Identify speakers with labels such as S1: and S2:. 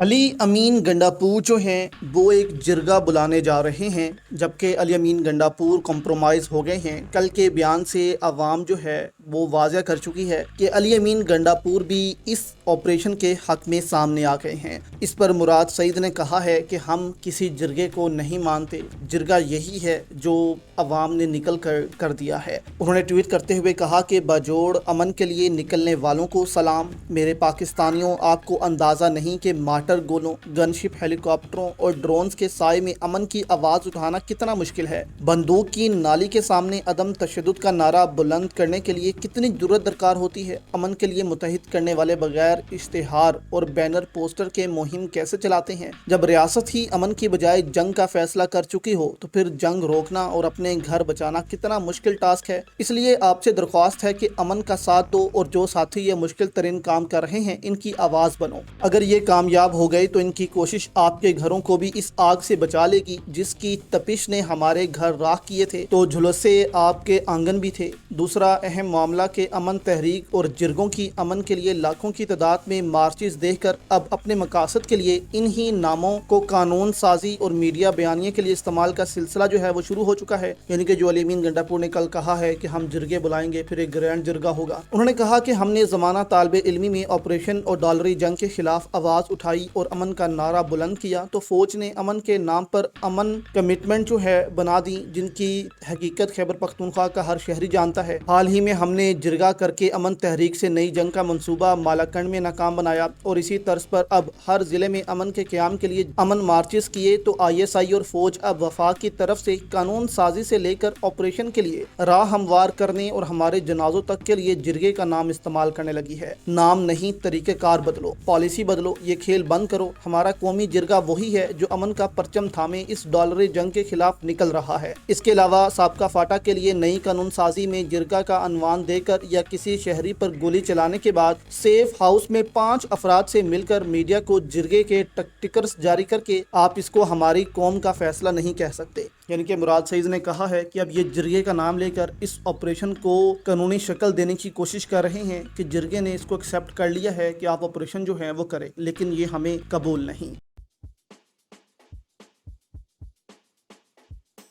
S1: علی امین گنڈاپور جو ہیں وہ ایک جرگہ بلانے جا رہے ہیں، جبکہ علی امین گنڈاپور کمپرومائز ہو گئے ہیں۔ کل کے بیان سے عوام جو ہے وہ واضح کر چکی ہے کہ علی امین گنڈاپور بھی اس آپریشن کے حق میں سامنے آ گئے ہیں۔ اس پر مراد سعید نے کہا ہے کہ ہم کسی جرگے کو نہیں مانتے، جرگہ یہی ہے جو عوام نے نکل کر دیا ہے۔ انہوں نے ٹویٹ کرتے ہوئے کہا کہ باجوڑ امن کے لیے نکلنے والوں کو سلام۔ میرے پاکستانیوں، آپ کو اندازہ نہیں کہ مارٹر گولوں، گن شپ، ہیلی کاپٹروں اور ڈرونز کے سائے میں امن کی آواز اٹھانا کتنا مشکل ہے۔ بندوق کی نالی کے سامنے عدم تشدد کا نعرہ بلند کرنے کے لیے کتنی جرأت درکار ہوتی ہے۔ امن کے لیے متحد کرنے والے بغیر اشتہار اور بینر پوسٹر کے مہم کیسے چلاتے ہیں؟ جب ریاست ہی امن کی بجائے جنگ کا فیصلہ کر چکی ہو تو پھر جنگ روکنا اور اپنے گھر بچانا کتنا مشکل ٹاسک ہے۔ اس لیے آپ سے درخواست ہے کہ امن کا ساتھ دو اور جو ساتھی یہ مشکل ترین کام کر رہے ہیں ان کی آواز بنو۔ اگر یہ کامیاب ہو گئے تو ان کی کوشش آپ کے گھروں کو بھی اس آگ سے بچا لے گی جس کی تپش نے ہمارے گھر راکھ کیے تھے تو جھلسے آپ کے آنگن بھی تھے۔ دوسرا اہم معاملہ کہ امن تحریک اور جرگوں کی امن کے لیے لاکھوں کی تعداد میں مارچز دیکھ کر اب اپنے مقاصد کے لیے انہی ناموں کو قانون سازی اور میڈیا بیانیے کے لیے استعمال کا سلسلہ جو ہے وہ شروع ہو چکا ہے۔ یعنی کہ جو علی امین گنڈاپور نے کل کہا ہے کہ ہم جرگے بلائیں گے، پھر ایک گرینڈ جرگہ ہوگا۔ انہوں نے کہا کہ ہم نے زمانہ طالب علمی میں آپریشن اور ڈالری جنگ کے خلاف آواز اٹھائی اور امن کا نعرہ بلند کیا تو فوج نے امن کے نام پر امن کمٹمنٹ جو ہے بنا دی، جن کی حقیقت خیبر پختونخوا کا ہر شہری جانتا ہے۔ حال ہی میں ہم نے جرگہ کر کے امن تحریک سے نئی جنگ کا منصوبہ مالاکنڈ میں ناکام بنایا اور اسی طرز پر اب ہر ضلع میں امن کے قیام کے لیے امن مارچز کیے تو ISI اور فوج اب وفاق کی طرف سے قانون سازی سے لے کر آپریشن کے لیے راہ ہموار کرنے اور ہمارے جنازوں تک کے لیے جرگے کا نام استعمال کرنے لگی ہے۔ نام نہیں، طریقہ کار بدلو، پالیسی بدلو، یہ کھیل بند کرو۔ ہمارا قومی جرگہ وہی ہے جو امن کا پرچم تھامے اس ڈالری جنگ کے خلاف نکل رہا ہے۔ اس کے علاوہ سابقہ فاٹا کے لیے نئی قانون سازی میں جرگہ کا عنوان دے کر یا کسی شہری پر گولی چلانے کے بعد سیف ہاؤس میں 5 افراد سے مل کر میڈیا کو جرگے کے ٹکرز جاری کر کے آپ اس کو ہماری قوم کا فیصلہ نہیں کہہ سکتے۔ یعنی کہ مراد سعید نے کہا ہے کہ اب یہ جرگے کا نام لے کر اس آپریشن کو قانونی شکل دینے کی کوشش کر رہے ہیں کہ جرگے نے اس کو ایکسیپٹ کر لیا ہے کہ آپ آپریشن جو ہے وہ کریں، لیکن یہ ہمیں قبول نہیں۔